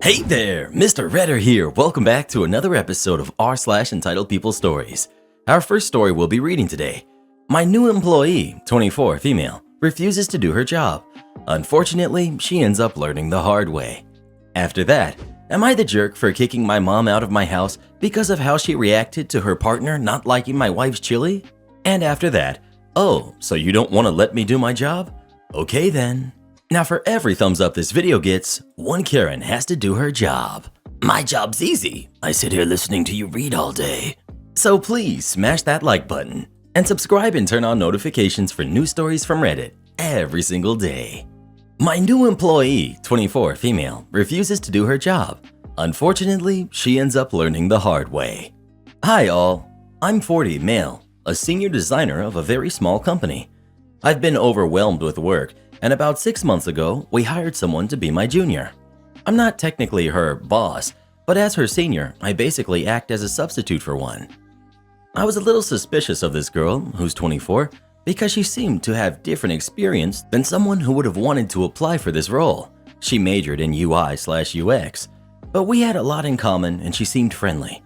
Hey there, Mr. Redder here. Welcome back to another episode of r/entitled People Stories. Our first story we'll be reading today. My new employee, 24, female, refuses to do her job. Unfortunately, she ends up learning the hard way. After that, am I the jerk for kicking my mom out of my house because of how she reacted to her partner not liking my wife's chili? And after that, oh, so you don't want to let me do my job? Okay then. Now for every thumbs up this video gets, one Karen has to do her job. My job's easy. I sit here listening to you read all day. So please smash that like button and subscribe and turn on notifications for new stories from Reddit every single day. My new employee, 24, female, refuses to do her job. Unfortunately, she ends up learning the hard way. Hi all, I'm 40, male, a senior designer of a very small company. I've been overwhelmed with work, and about 6 months ago, we hired someone to be my junior. I'm not technically her boss, but as her senior, I basically act as a substitute for one. I was a little suspicious of this girl, who's 24, because she seemed to have different experience than someone who would have wanted to apply for this role. She majored in UI/UX, but we had a lot in common and she seemed friendly.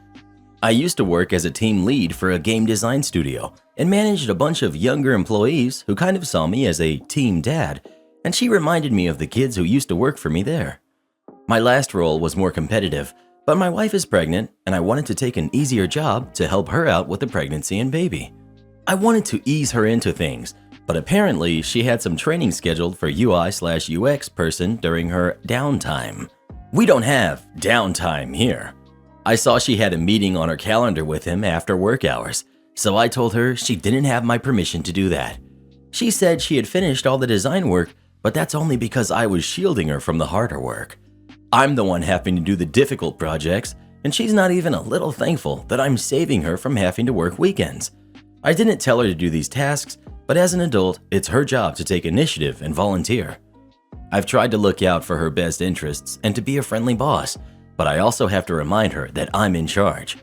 I used to work as a team lead for a game design studio and managed a bunch of younger employees who kind of saw me as a team dad, and she reminded me of the kids who used to work for me there. My last role was more competitive, but my wife is pregnant and I wanted to take an easier job to help her out with the pregnancy and baby. I wanted to ease her into things, but apparently she had some training scheduled for UI/UX person during her downtime. We don't have downtime here. I saw she had a meeting on her calendar with him after work hours, so I told her she didn't have my permission to do that. She said she had finished all the design work, but that's only because I was shielding her from the harder work. I'm the one having to do the difficult projects, and she's not even a little thankful that I'm saving her from having to work weekends. I didn't tell her to do these tasks, but as an adult, it's her job to take initiative and volunteer. I've tried to look out for her best interests and to be a friendly boss, but I also have to remind her that I'm in charge.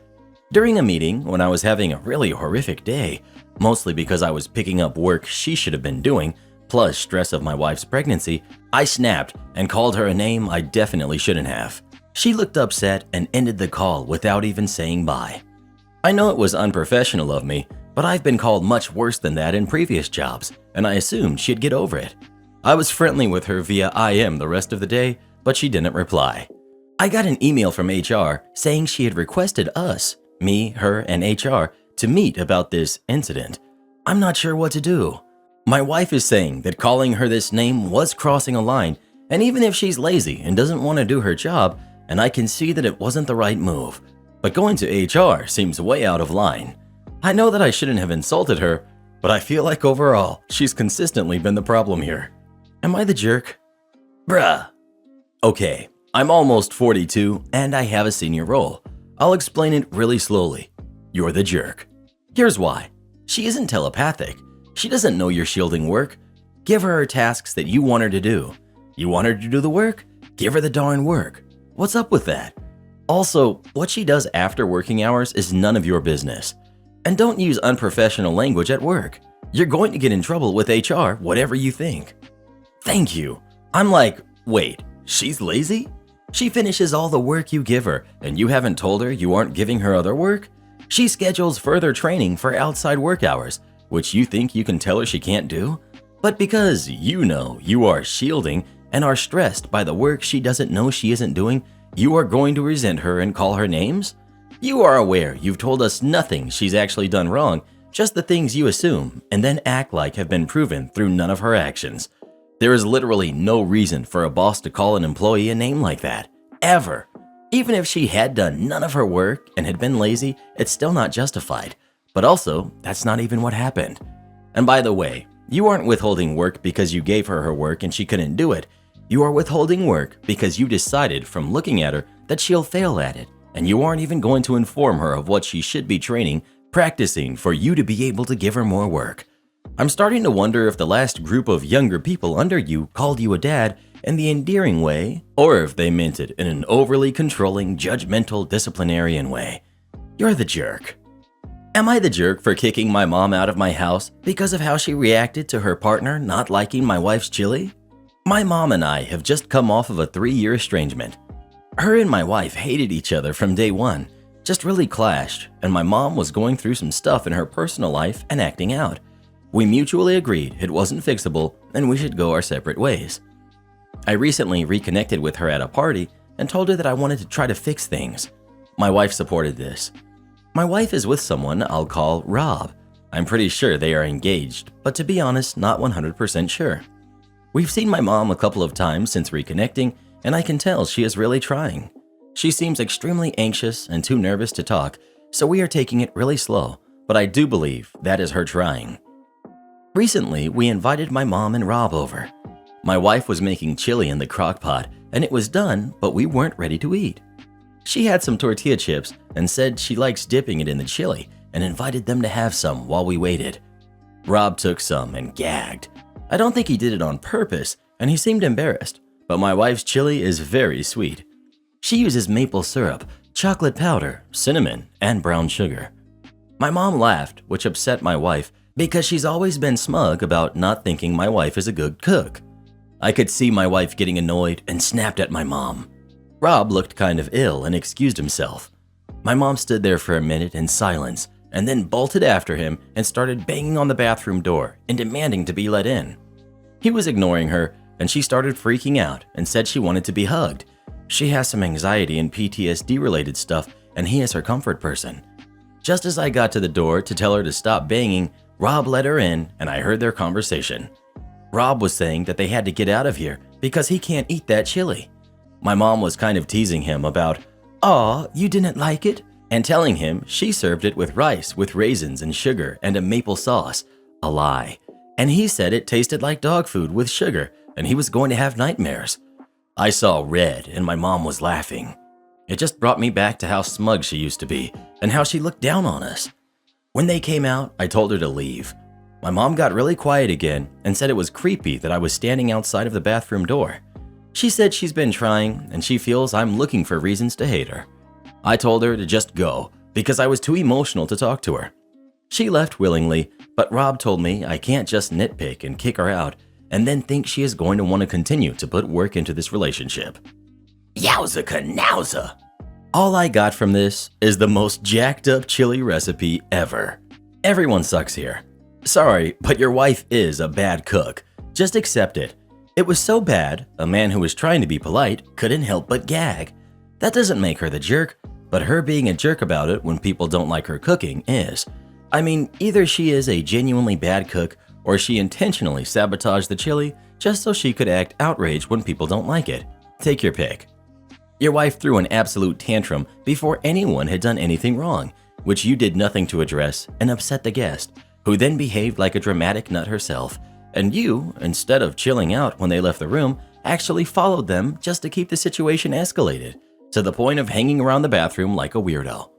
During a meeting, when I was having a really horrific day, mostly because I was picking up work she should have been doing, plus stress of my wife's pregnancy, I snapped and called her a name I definitely shouldn't have. She looked upset and ended the call without even saying bye. I know it was unprofessional of me, but I've been called much worse than that in previous jobs, and I assumed she'd get over it. I was friendly with her via IM the rest of the day, but she didn't reply. I got an email from HR saying she had requested us, me, her, and HR, to meet about this incident. I'm not sure what to do. My wife is saying that calling her this name was crossing a line, and even if she's lazy and doesn't want to do her job, and I can see that it wasn't the right move, but going to HR seems way out of line. I know that I shouldn't have insulted her, but I feel like overall, she's consistently been the problem here. Am I the jerk? Bruh. Okay. I'm almost 42 and I have a senior role. I'll explain it really slowly. You're the jerk. Here's why. She isn't telepathic. She doesn't know you're shielding work. Give her tasks that you want her to do. You want her to do the work? Give her the darn work. What's up with that? Also, what she does after working hours is none of your business. And don't use unprofessional language at work. You're going to get in trouble with HR, whatever you think. Thank you. I'm like, wait, she's lazy? She finishes all the work you give her, and you haven't told her you aren't giving her other work? She schedules further training for outside work hours, which you think you can tell her she can't do? But because you know you are shielding and are stressed by the work she doesn't know she isn't doing, you are going to resent her and call her names? You are aware you've told us nothing she's actually done wrong, just the things you assume, and then act like have been proven through none of her actions. There is literally no reason for a boss to call an employee a name like that, ever. Even if she had done none of her work and had been lazy, it's still not justified. But also, that's not even what happened. And by the way, you aren't withholding work because you gave her work and she couldn't do it. You are withholding work because you decided from looking at her that she'll fail at it, and you aren't even going to inform her of what she should be practicing for you to be able to give her more work. I'm starting to wonder if the last group of younger people under you called you a dad in the endearing way, or if they meant it in an overly controlling, judgmental, disciplinarian way. You're the jerk. Am I the jerk for kicking my mom out of my house because of how she reacted to her partner not liking my wife's chili? My mom and I have just come off of a 3-year estrangement. Her and my wife hated each other from day one, just really clashed, and my mom was going through some stuff in her personal life and acting out. We mutually agreed it wasn't fixable and we should go our separate ways. I recently reconnected with her at a party and told her that I wanted to try to fix things. My wife supported this. My wife is with someone I'll call Rob. I'm pretty sure they are engaged, but to be honest, not 100% sure. We've seen my mom a couple of times since reconnecting, and I can tell she is really trying. She seems extremely anxious and too nervous to talk, so we are taking it really slow, but I do believe that is her trying. Recently, we invited my mom and Rob over. My wife was making chili in the crock pot, and it was done, but we weren't ready to eat. She had some tortilla chips and said she likes dipping it in the chili and invited them to have some while we waited. Rob took some and gagged. I don't think he did it on purpose, and he seemed embarrassed, but my wife's chili is very sweet. She uses maple syrup, chocolate powder, cinnamon, and brown sugar. My mom laughed, which upset my wife because she's always been smug about not thinking my wife is a good cook. I could see my wife getting annoyed and snapped at my mom. Rob looked kind of ill and excused himself. My mom stood there for a minute in silence and then bolted after him and started banging on the bathroom door and demanding to be let in. He was ignoring her and she started freaking out and said she wanted to be hugged. She has some anxiety and PTSD related stuff and he is her comfort person. Just as I got to the door to tell her to stop banging, Rob let her in and I heard their conversation. Rob was saying that they had to get out of here because he can't eat that chili. My mom was kind of teasing him about, "Aw, you didn't like it?" and telling him she served it with rice with raisins and sugar and a maple sauce. A lie. And he said it tasted like dog food with sugar and he was going to have nightmares. I saw red and my mom was laughing. It just brought me back to how smug she used to be and how she looked down on us. When they came out, I told her to leave. My mom got really quiet again and said it was creepy that I was standing outside of the bathroom door. She said she's been trying and she feels I'm looking for reasons to hate her. I told her to just go because I was too emotional to talk to her. She left willingly, but Rob told me I can't just nitpick and kick her out and then think she is going to want to continue to put work into this relationship. Yowza canowza! All I got from this is the most jacked up chili recipe ever. Everyone sucks here. Sorry, but your wife is a bad cook. Just accept it. It was so bad, a man who was trying to be polite couldn't help but gag. That doesn't make her the jerk, but her being a jerk about it when people don't like her cooking is. I mean, either she is a genuinely bad cook or she intentionally sabotaged the chili just so she could act outraged when people don't like it. Take your pick. Your wife threw an absolute tantrum before anyone had done anything wrong, which you did nothing to address and upset the guest, who then behaved like a dramatic nut herself. And you, instead of chilling out when they left the room, actually followed them just to keep the situation escalated, to the point of hanging around the bathroom like a weirdo.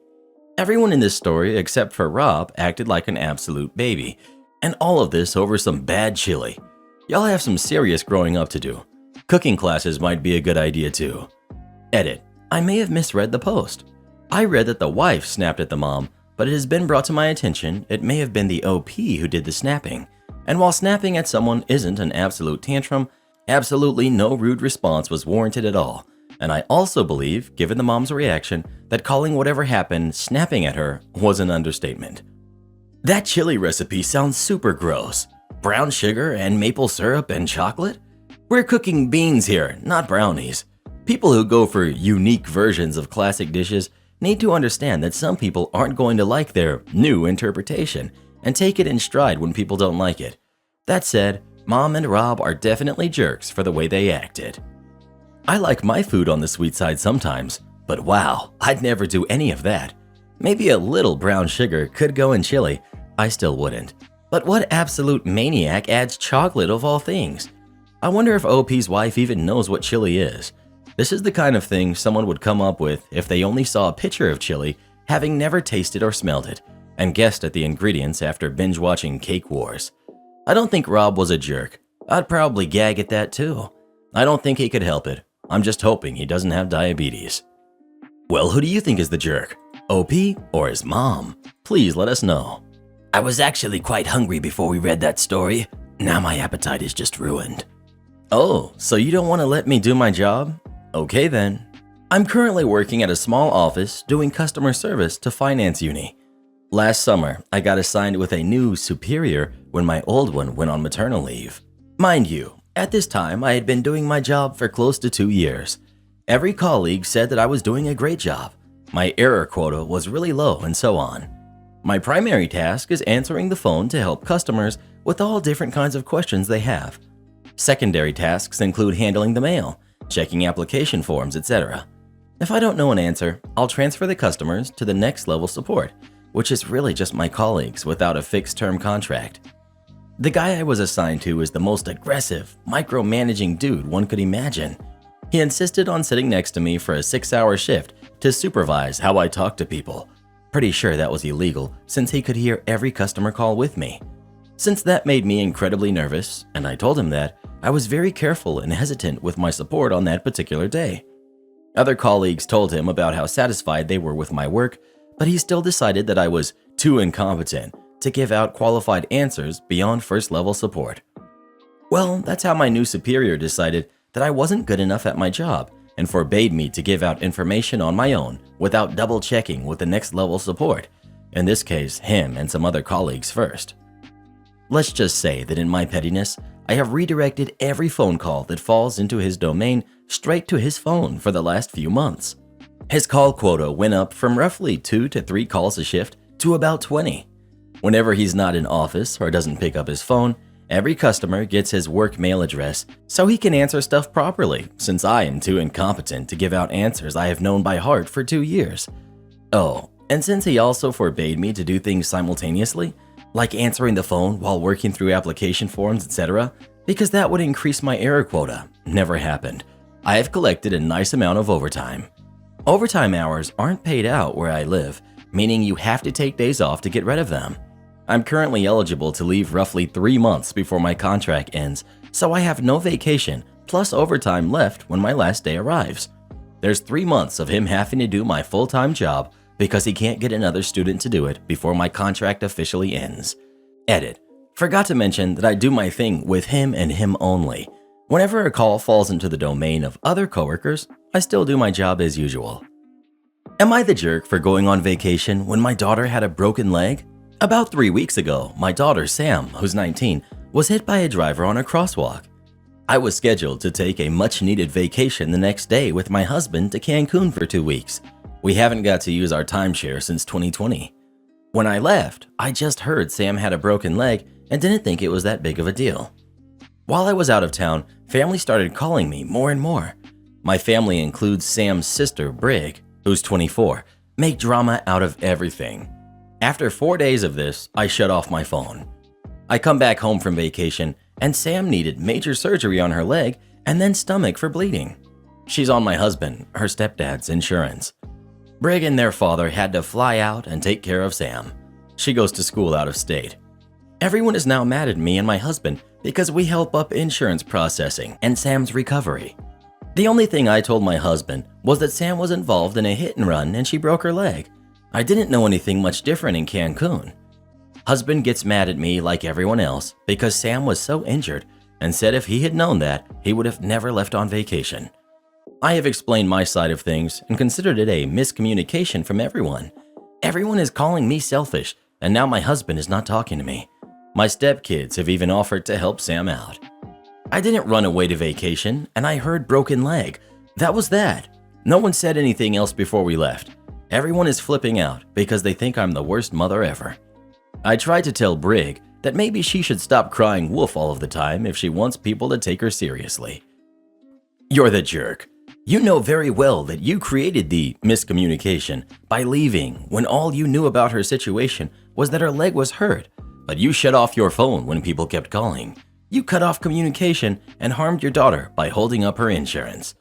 Everyone in this story except for Rob acted like an absolute baby, and all of this over some bad chili. Y'all have some serious growing up to do. Cooking classes might be a good idea too. Edit. I may have misread the post. I read that the wife snapped at the mom, but it has been brought to my attention it may have been the OP who did the snapping. And while snapping at someone isn't an absolute tantrum, absolutely no rude response was warranted at all. And I also believe, given the mom's reaction, that calling whatever happened snapping at her was an understatement. That chili recipe sounds super gross. Brown sugar and maple syrup and chocolate? We're cooking beans here, not brownies. People who go for unique versions of classic dishes need to understand that some people aren't going to like their new interpretation and take it in stride when people don't like it. That said, Mom and Rob are definitely jerks for the way they acted. I like my food on the sweet side sometimes, but wow, I'd never do any of that. Maybe a little brown sugar could go in chili, I still wouldn't. But what absolute maniac adds chocolate of all things? I wonder if OP's wife even knows what chili is. This is the kind of thing someone would come up with if they only saw a picture of chili, having never tasted or smelled it, and guessed at the ingredients after binge-watching Cake Wars. I don't think Rob was a jerk. I'd probably gag at that too. I don't think he could help it. I'm just hoping he doesn't have diabetes. Well, who do you think is the jerk? OP or his mom? Please let us know. I was actually quite hungry before we read that story. Now my appetite is just ruined. Oh, so you don't want to let me do my job? Okay then. I'm currently working at a small office doing customer service to finance uni. Last summer, I got assigned with a new superior when my old one went on maternal leave. Mind you, at this time, I had been doing my job for close to 2 years. Every colleague said that I was doing a great job. My error quota was really low and so on. My primary task is answering the phone to help customers with all different kinds of questions they have. Secondary tasks include handling the mail, checking application forms, etc. If I don't know an answer, I'll transfer the customers to the next level support, which is really just my colleagues without a fixed term contract. The guy I was assigned to is the most aggressive, micromanaging dude one could imagine. He insisted on sitting next to me for a 6-hour shift to supervise how I talk to people. Pretty sure that was illegal since he could hear every customer call with me. Since that made me incredibly nervous, and I told him that, I was very careful and hesitant with my support on that particular day. Other colleagues told him about how satisfied they were with my work, but he still decided that I was too incompetent to give out qualified answers beyond first-level support. Well, that's how my new superior decided that I wasn't good enough at my job and forbade me to give out information on my own without double-checking with the next-level support, in this case, him and some other colleagues first. Let's just say that in my pettiness, I have redirected every phone call that falls into his domain straight to his phone for the last few months. His call quota went up from roughly 2 to 3 calls a shift to about 20. Whenever he's not in office or doesn't pick up his phone, every customer gets his work mail address so he can answer stuff properly, since I am too incompetent to give out answers I have known by heart for 2 years. Oh, and since he also forbade me to do things simultaneously, like answering the phone while working through application forms, etc., because that would increase my error quota, never happened. I have collected a nice amount of overtime. Overtime hours aren't paid out where I live, meaning you have to take days off to get rid of them. I'm currently eligible to leave roughly 3 months before my contract ends, so I have no vacation plus overtime left when my last day arrives. There's 3 months of him having to do my full-time job because he can't get another student to do it before my contract officially ends. Edit. Forgot to mention that I do my thing with him and him only. Whenever a call falls into the domain of other coworkers, I still do my job as usual. Am I the jerk for going on vacation when my daughter had a broken leg? About 3 weeks ago, my daughter Sam, who's 19, was hit by a driver on a crosswalk. I was scheduled to take a much-needed vacation the next day with my husband to Cancun for 2 weeks. We haven't got to use our timeshare since 2020. When I left, I just heard Sam had a broken leg and didn't think it was that big of a deal. While I was out of town, family started calling me more and more. My family includes Sam's sister, Brig, who's 24, make drama out of everything. After 4 days of this, I shut off my phone. I come back home from vacation, and Sam needed major surgery on her leg and then stomach for bleeding. She's on my husband, her stepdad's insurance. Brig and their father had to fly out and take care of Sam. She goes to school out of state. Everyone is now mad at me and my husband because we help up insurance processing and Sam's recovery. The only thing I told my husband was that Sam was involved in a hit and run and she broke her leg. I didn't know anything much different in Cancun. Husband gets mad at me like everyone else because Sam was so injured and said if he had known that, he would have never left on vacation. I have explained my side of things and considered it a miscommunication from everyone. Everyone is calling me selfish, and now my husband is not talking to me. My stepkids have even offered to help Sam out. I didn't run away to vacation, and I heard broken leg. That was that. No one said anything else before we left. Everyone is flipping out because they think I'm the worst mother ever. I tried to tell Brig that maybe she should stop crying wolf all of the time if she wants people to take her seriously. You're the jerk. You know very well that you created the miscommunication by leaving when all you knew about her situation was that her leg was hurt, but you shut off your phone when people kept calling. You cut off communication and harmed your daughter by holding up her insurance.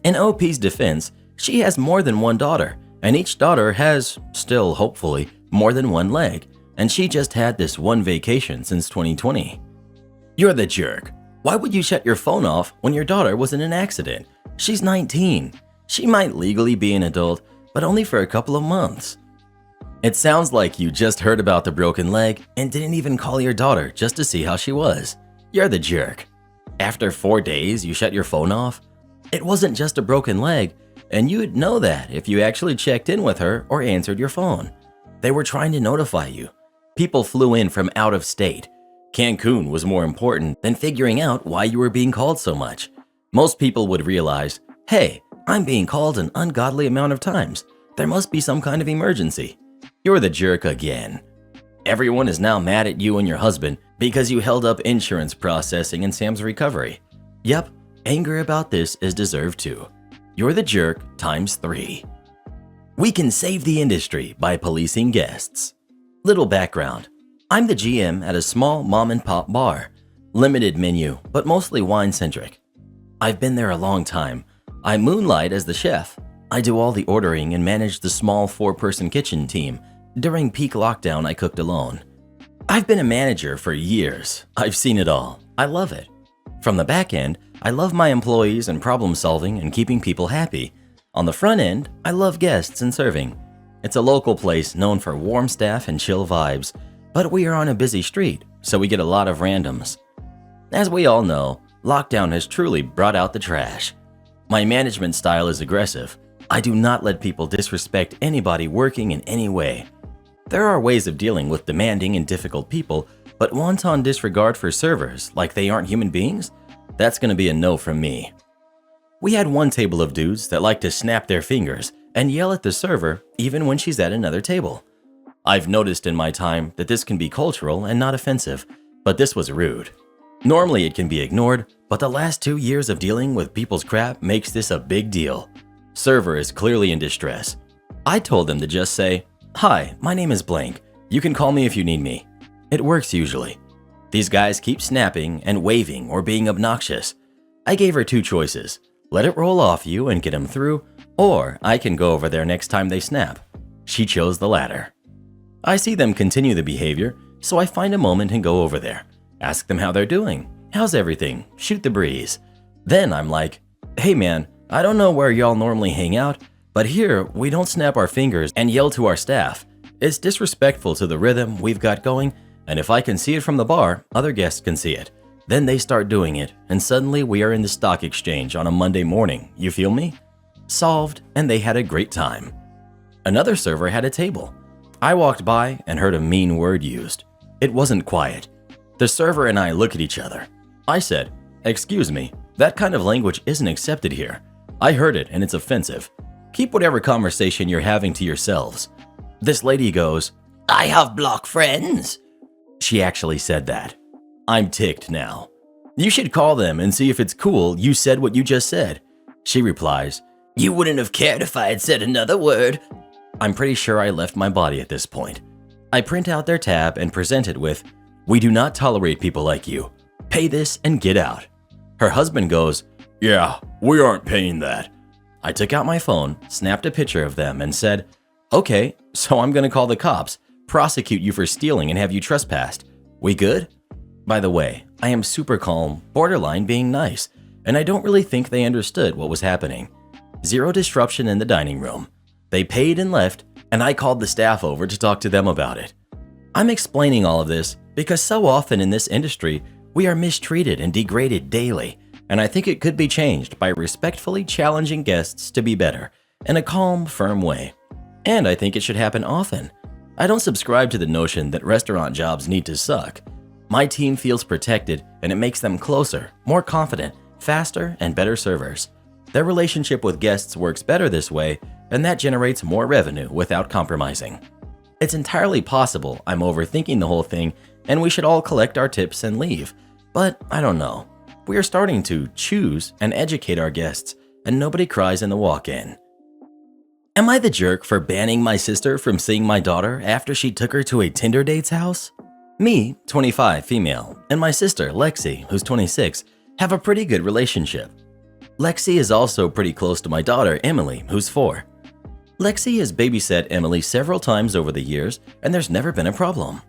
In OP's defense, she has more than one daughter, and each daughter has, still hopefully, more than one leg, and she just had this one vacation since 2020. You're the jerk. Why would you shut your phone off when your daughter was in an accident? She's 19. She might legally be an adult, but only for a couple of months. It sounds like you just heard about the broken leg and didn't even call your daughter just to see how she was. You're the jerk. After 4 days, you shut your phone off? It wasn't just a broken leg. and you'd know that if you actually checked in with her or answered your phone. They were trying to notify you. People flew in from out of state. Cancun was more important than figuring out why you were being called so much. Most people would realize, hey, I'm being called an ungodly amount of times. There must be some kind of emergency. You're the jerk again. Everyone is now mad at you and your husband because you held up insurance processing and Sam's recovery. Yep, anger about this is deserved too. You're the jerk times 3. We can save the industry by policing guests. Little background. I'm the GM at a small mom-and-pop bar. Limited menu, but mostly wine-centric. I've been there a long time. I moonlight as the chef. I do all the ordering and manage the small 4-person kitchen team. During peak lockdown, I cooked alone. I've been a manager for years. I've seen it all. I love it. From the back end, I love my employees and problem solving and keeping people happy. On the front end, I love guests and serving. It's a local place known for warm staff and chill vibes, but we are on a busy street, so we get a lot of randoms. As we all know, lockdown has truly brought out the trash. My management style is aggressive. I do not let people disrespect anybody working in any way. There are ways of dealing with demanding and difficult people, but wanton disregard for servers like they aren't human beings? That's gonna be a no from me. We had one table of dudes that like to snap their fingers and yell at the server even when she's at another table. I've noticed in my time that this can be cultural and not offensive, but this was rude. Normally it can be ignored, but the last 2 years of dealing with people's crap makes this a big deal. Server is clearly in distress. I told them to just say, "Hi, my name is blank. You can call me if you need me." It works usually. These guys keep snapping and waving or being obnoxious. I gave her 2 choices. Let it roll off you and get them through, or I can go over there next time they snap. She chose the latter. I see them continue the behavior, so I find a moment and go over there. Ask them how they're doing. How's everything? Shoot the breeze. Then I'm like, "Hey man, I don't know where y'all normally hang out, but here we don't snap our fingers and yell to our staff. It's disrespectful to the rhythm we've got going, and if I can see it from the bar, other guests can see it." Then they start doing it, and suddenly we are in the stock exchange on a Monday morning. You feel me? Solved, and they had a great time. Another server had a table. I walked by and heard a mean word used. It wasn't quiet. The server and I look at each other. I said, "Excuse me, that kind of language isn't accepted here. I heard it and it's offensive. Keep whatever conversation you're having to yourselves." This lady goes, "I have block friends." She actually said that. I'm ticked now. "You should call them and see if it's cool you said what you just said." She replies, "You wouldn't have cared if I had said another word." I'm pretty sure I left my body at this point. I print out their tab and present it with, "We do not tolerate people like you. Pay this and get out." Her husband goes, "Yeah, we aren't paying that." I took out my phone, snapped a picture of them, and said, "Okay, so I'm gonna call the cops, prosecute you for stealing, and have you trespassed. We good?" By the way, I am super calm, borderline being nice, and I don't really think they understood what was happening. Zero disruption in the dining room. They paid and left, and I called the staff over to talk to them about it. I'm explaining all of this because so often in this industry, we are mistreated and degraded daily, and I think it could be changed by respectfully challenging guests to be better in a calm, firm way. And I think it should happen often. I don't subscribe to the notion that restaurant jobs need to suck. My team feels protected, and it makes them closer, more confident, faster, and better servers. Their relationship with guests works better this way, and that generates more revenue without compromising. It's entirely possible I'm overthinking the whole thing, and we should all collect our tips and leave. But I don't know. We are starting to choose and educate our guests, and nobody cries in the walk-in. Am I the jerk for banning my sister from seeing my daughter after she took her to a Tinder date's house? Me, 25, female, and my sister, Lexi, who's 26, have a pretty good relationship. Lexi is also pretty close to my daughter, Emily, who's 4. Lexi has babysat Emily several times over the years, and there's never been a problem.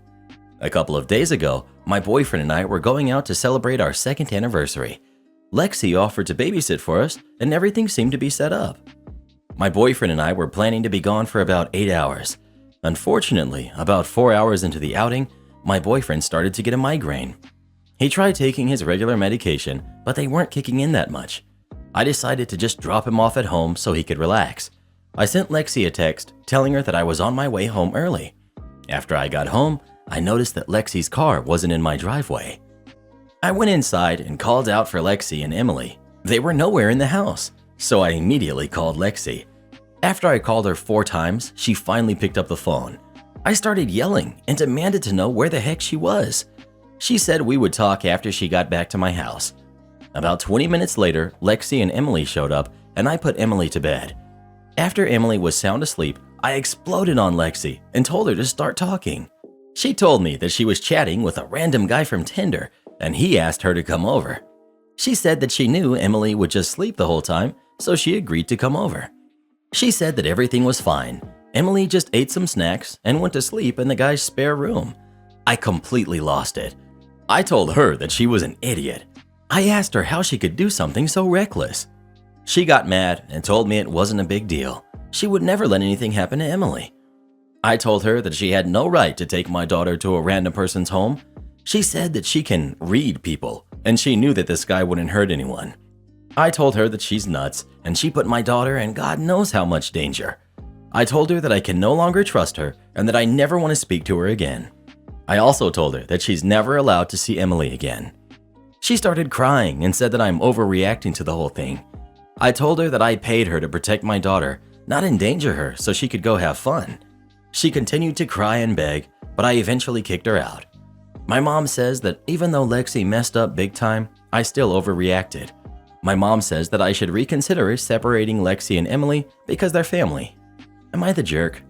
A couple of days ago, my boyfriend and I were going out to celebrate our 2nd anniversary. Lexi offered to babysit for us, and everything seemed to be set up. My boyfriend and I were planning to be gone for about 8 hours. Unfortunately, about 4 hours into the outing, my boyfriend started to get a migraine. He tried taking his regular medication, but they weren't kicking in that much. I decided to just drop him off at home so he could relax. I sent Lexi a text telling her that I was on my way home early. After I got home, I noticed that Lexi's car wasn't in my driveway. I went inside and called out for Lexi and Emily. They were nowhere in the house, so I immediately called Lexi. After I called her 4 times, she finally picked up the phone. I started yelling and demanded to know where the heck she was. She said we would talk after she got back to my house. About 20 minutes later, Lexi and Emily showed up and I put Emily to bed. After Emily was sound asleep, I exploded on Lexi and told her to start talking. She told me that she was chatting with a random guy from Tinder and he asked her to come over. She said that she knew Emily would just sleep the whole time, so she agreed to come over. She said that everything was fine. Emily just ate some snacks and went to sleep in the guy's spare room. I completely lost it. I told her that she was an idiot. I asked her how she could do something so reckless. She got mad and told me it wasn't a big deal. She would never let anything happen to Emily. I told her that she had no right to take my daughter to a random person's home. She said that she can read people, and she knew that this guy wouldn't hurt anyone. I told her that she's nuts, and she put my daughter in God knows how much danger. I told her that I can no longer trust her and that I never want to speak to her again. I also told her that she's never allowed to see Emily again. She started crying and said that I'm overreacting to the whole thing. I told her that I paid her to protect my daughter, not endanger her so she could go have fun. She continued to cry and beg, but I eventually kicked her out. My mom says that even though Lexi messed up big time, I still overreacted. My mom says that I should reconsider separating Lexi and Emily because they're family. Am I the jerk?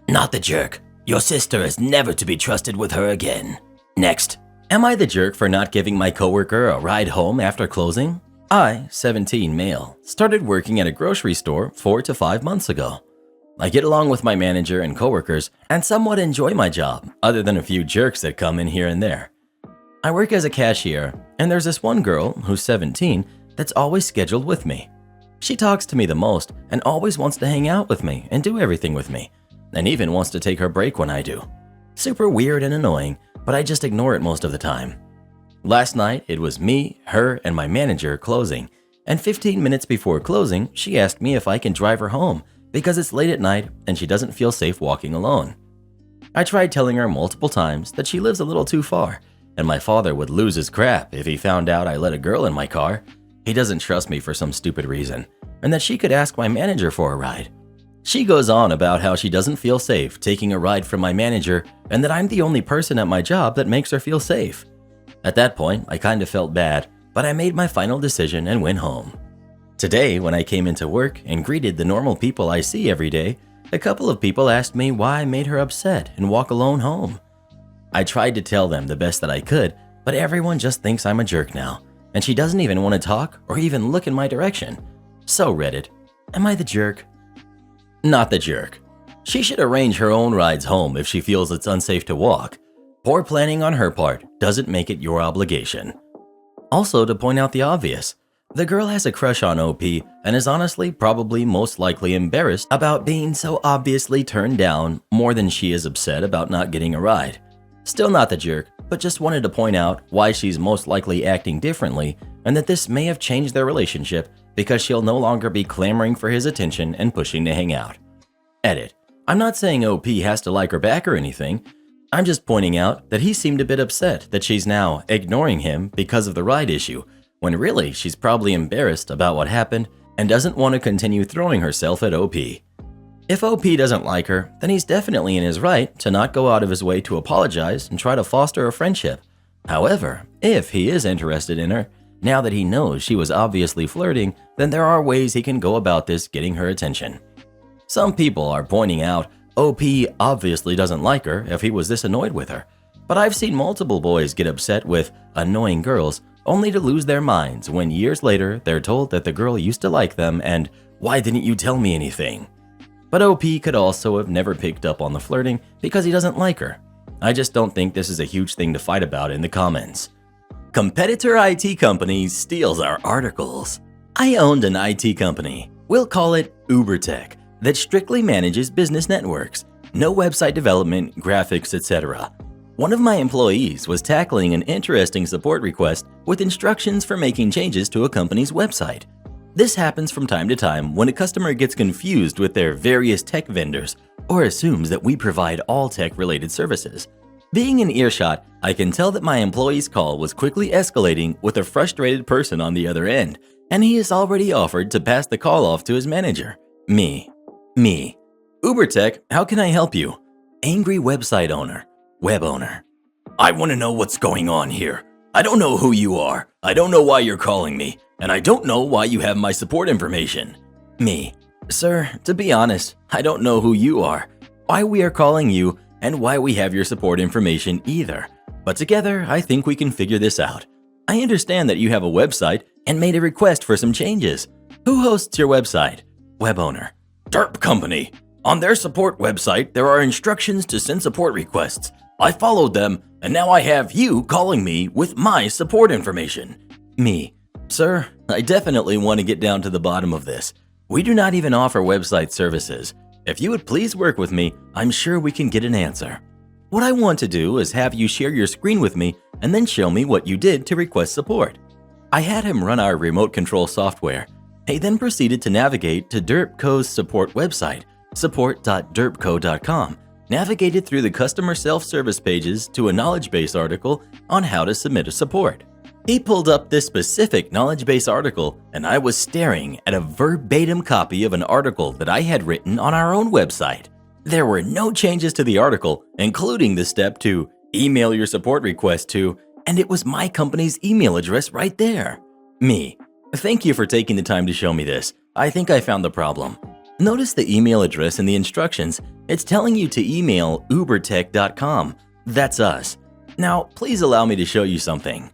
Not the jerk. Your sister is never to be trusted with her again. Next. Am I the jerk for not giving my coworker a ride home after closing? I, 17 male, started working at a grocery store 4 to 5 months ago. I get along with my manager and coworkers and somewhat enjoy my job, other than a few jerks that come in here and there. I work as a cashier, and there's this one girl who's 17 that's always scheduled with me. She talks to me the most and always wants to hang out with me and do everything with me, and even wants to take her break when I do. Super weird and annoying, but I just ignore it most of the time. Last night, it was me, her, and my manager closing, and 15 minutes before closing, she asked me if I can drive her home because it's late at night and she doesn't feel safe walking alone. I tried telling her multiple times that she lives a little too far, and my father would lose his crap if he found out I let a girl in my car. He doesn't trust me for some stupid reason, and that she could ask my manager for a ride. She goes on about how she doesn't feel safe taking a ride from my manager and that I'm the only person at my job that makes her feel safe. At that point, I kind of felt bad, but I made my final decision and went home. Today, when I came into work and greeted the normal people I see every day, a couple of people asked me why I made her upset and walk alone home. I tried to tell them the best that I could, but everyone just thinks I'm a jerk now, and she doesn't even want to talk or even look in my direction. So Reddit, am I the jerk? Not the jerk. She should arrange her own rides home if she feels it's unsafe to walk. Poor planning on her part doesn't make it your obligation. Also, to point out the obvious, the girl has a crush on OP and is honestly probably most likely embarrassed about being so obviously turned down more than she is upset about not getting a ride. Still not the jerk, but just wanted to point out why she's most likely acting differently and that this may have changed their relationship because she'll no longer be clamoring for his attention and pushing to hang out. Edit. I'm not saying OP has to like her back or anything. I'm just pointing out that he seemed a bit upset that she's now ignoring him because of the ride issue, when really she's probably embarrassed about what happened and doesn't want to continue throwing herself at OP. If OP doesn't like her, then he's definitely in his right to not go out of his way to apologize and try to foster a friendship. However, if he is interested in her, now that he knows she was obviously flirting, then there are ways he can go about this getting her attention. Some people are pointing out OP obviously doesn't like her if he was this annoyed with her, but I've seen multiple boys get upset with annoying girls only to lose their minds when years later they're told that the girl used to like them and why didn't you tell me anything? But OP could also have never picked up on the flirting because he doesn't like her. I just don't think this is a huge thing to fight about in the comments. Competitor IT company steals our articles. I owned an IT company, we'll call it UberTech, that strictly manages business networks, no website development, graphics, etc. One of my employees was tackling an interesting support request with instructions for making changes to a company's website. This happens from time to time when a customer gets confused with their various tech vendors or assumes that we provide all tech-related services. Being in earshot, I can tell that my employee's call was quickly escalating with a frustrated person on the other end, and he has already offered to pass the call off to his manager. Me. Uber Tech, how can I help you? Angry website owner. Web owner. I want to know what's going on here. I don't know who you are. I don't know why you're calling me. And I don't know why you have my support information. Me. Sir, to be honest, I don't know who you are, why we are calling you, and why we have your support information either. But together, I think we can figure this out. I understand that you have a website and made a request for some changes. Who hosts your website? Web owner. Derp Company. On their support website, there are instructions to send support requests. I followed them, and now I have you calling me with my support information. Me. Sir, I definitely want to get down to the bottom of this. We do not even offer website services. If you would please work with me, I'm sure we can get an answer. What I want to do is have you share your screen with me and then show me what you did to request support. I had him run our remote control software. He then proceeded to navigate to DerpCo's support website, support.derpco.com, navigated through the customer self-service pages to a knowledge base article on how to submit a support. He pulled up this specific knowledge base article, and I was staring at a verbatim copy of an article that I had written on our own website. There were no changes to the article, including the step to email your support request to, and it was my company's email address right there. Me. Thank you for taking the time to show me this. I think I found the problem. Notice the email address in the instructions. It's telling you to email ubertech.com. That's us. Now, please allow me to show you something.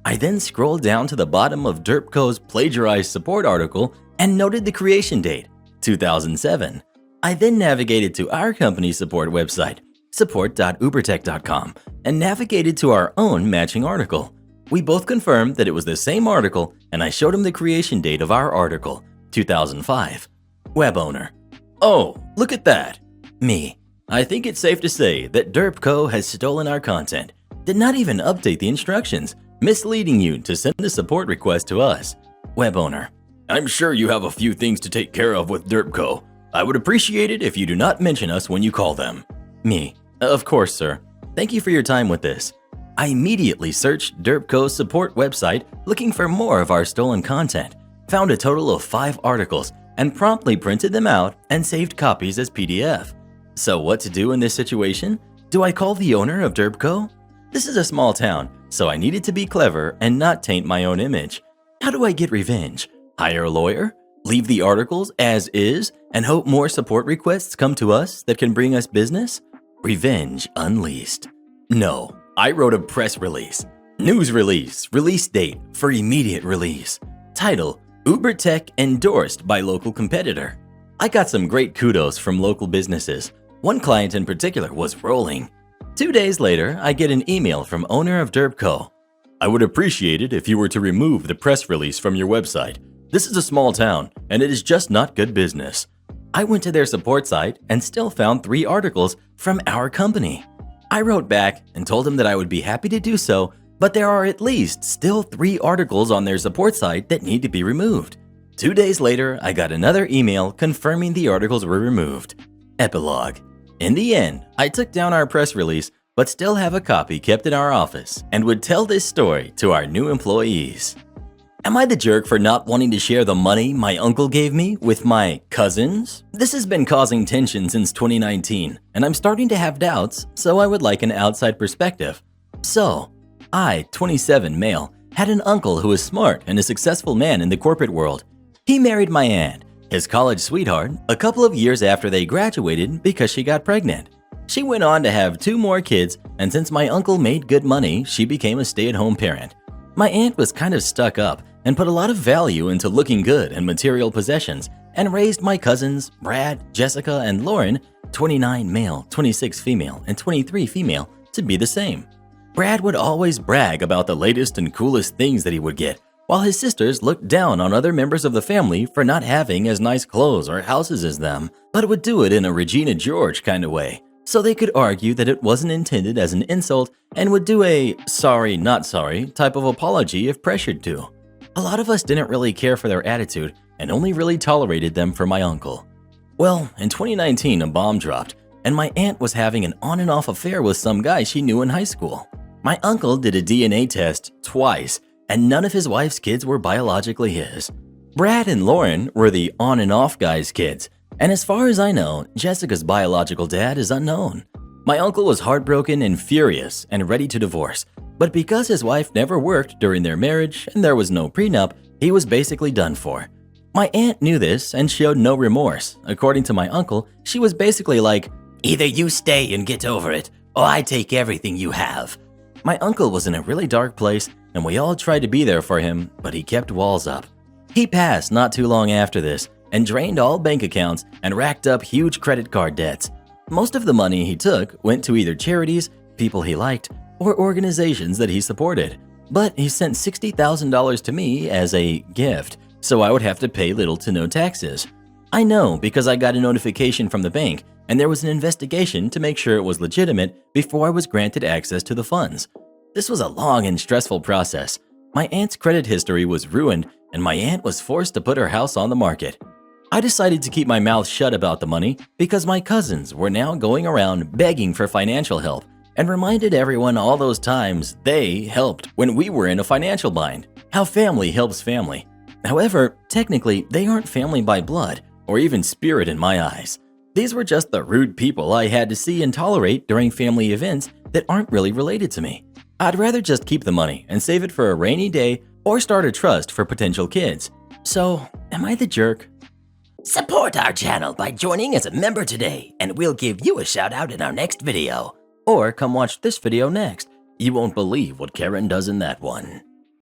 I then scrolled down to the bottom of DerpCo's plagiarized support article and noted the creation date, 2007. I then navigated to our company's support website, support.ubertech.com, and navigated to our own matching article. We both confirmed that it was the same article, and I showed him the creation date of our article, 2005. Web owner. Oh, look at that. Me. I think it's safe to say that DerpCo has stolen our content, did not even update the instructions, misleading you to send the support request to us. Web owner. I'm sure you have a few things to take care of with DerpCo. I would appreciate it if you do not mention us when you call them. Me. Of course, sir. Thank you for your time with this. I immediately searched DerpCo's support website looking for more of our stolen content, found a total of 5 articles, and promptly printed them out and saved copies as PDF. So what to do in this situation? Do I call the owner of DerpCo? This is a small town, so I needed to be clever and not taint my own image. How do I get revenge? Hire a lawyer? Leave the articles as is and hope more support requests come to us that can bring us business? Revenge unleashed. No, I wrote a press release. News release, release date for immediate release. Title, Uber Tech endorsed by local competitor. I got some great kudos from local businesses. One client in particular was rolling. 2 days later, I get an email from owner of DerpCo. I would appreciate it if you were to remove the press release from your website. This is a small town, and it is just not good business. I went to their support site and still found 3 articles from our company. I wrote back and told them that I would be happy to do so, but there are at least still 3 articles on their support site that need to be removed. 2 days later, I got another email confirming the articles were removed. Epilogue. In the end, I took down our press release, but still have a copy kept in our office and would tell this story to our new employees. Am I the jerk for not wanting to share the money my uncle gave me with my cousins? This has been causing tension since 2019, and I'm starting to have doubts, so I would like an outside perspective. So, I, 27 male, had an uncle who was smart and a successful man in the corporate world. He married my aunt, his college sweetheart, a couple of years after they graduated because she got pregnant. She went on to have 2 more kids, and since my uncle made good money, she became a stay-at-home parent. My aunt was kind of stuck up and put a lot of value into looking good and material possessions, and raised my cousins, Brad, Jessica, and Lauren, 29 male, 26 female, and 23 female, to be the same. Brad would always brag about the latest and coolest things that he would get, while his sisters looked down on other members of the family for not having as nice clothes or houses as them, but would do it in a Regina George kind of way, so they could argue that it wasn't intended as an insult and would do a sorry, not sorry type of apology if pressured to. A lot of us didn't really care for their attitude, and only really tolerated them for my uncle. Well, in 2019, a bomb dropped, and my aunt was having an on and off affair with some guy she knew in high school. My uncle did a DNA test twice, and none of his wife's kids were biologically his. Brad and Lauren were the on and off guy's kids, and as far as I know, Jessica's biological dad is unknown. My uncle was heartbroken and furious and ready to divorce, but because his wife never worked during their marriage and there was no prenup, he was basically done for. My aunt knew this and showed no remorse. According to my uncle, she was basically like, "Either you stay and get over it, or I take everything you have." My uncle was in a really dark place, and we all tried to be there for him, but he kept walls up. He passed not too long after this and drained all bank accounts and racked up huge credit card debts. Most of the money he took went to either charities, people he liked, or organizations that he supported. But he sent $60,000 to me as a gift, so I would have to pay little to no taxes. I know because I got a notification from the bank and there was an investigation to make sure it was legitimate before I was granted access to the funds. This was a long and stressful process. My aunt's credit history was ruined and my aunt was forced to put her house on the market. I decided to keep my mouth shut about the money because my cousins were now going around begging for financial help and reminded everyone all those times they helped when we were in a financial bind. How family helps family. However, technically, they aren't family by blood or even spirit in my eyes. These were just the rude people I had to see and tolerate during family events that aren't really related to me. I'd rather just keep the money and save it for a rainy day or start a trust for potential kids. So, am I the jerk? Support our channel by joining as a member today, and we'll give you a shout out in our next video. Or come watch this video next. You won't believe what Karen does in that one.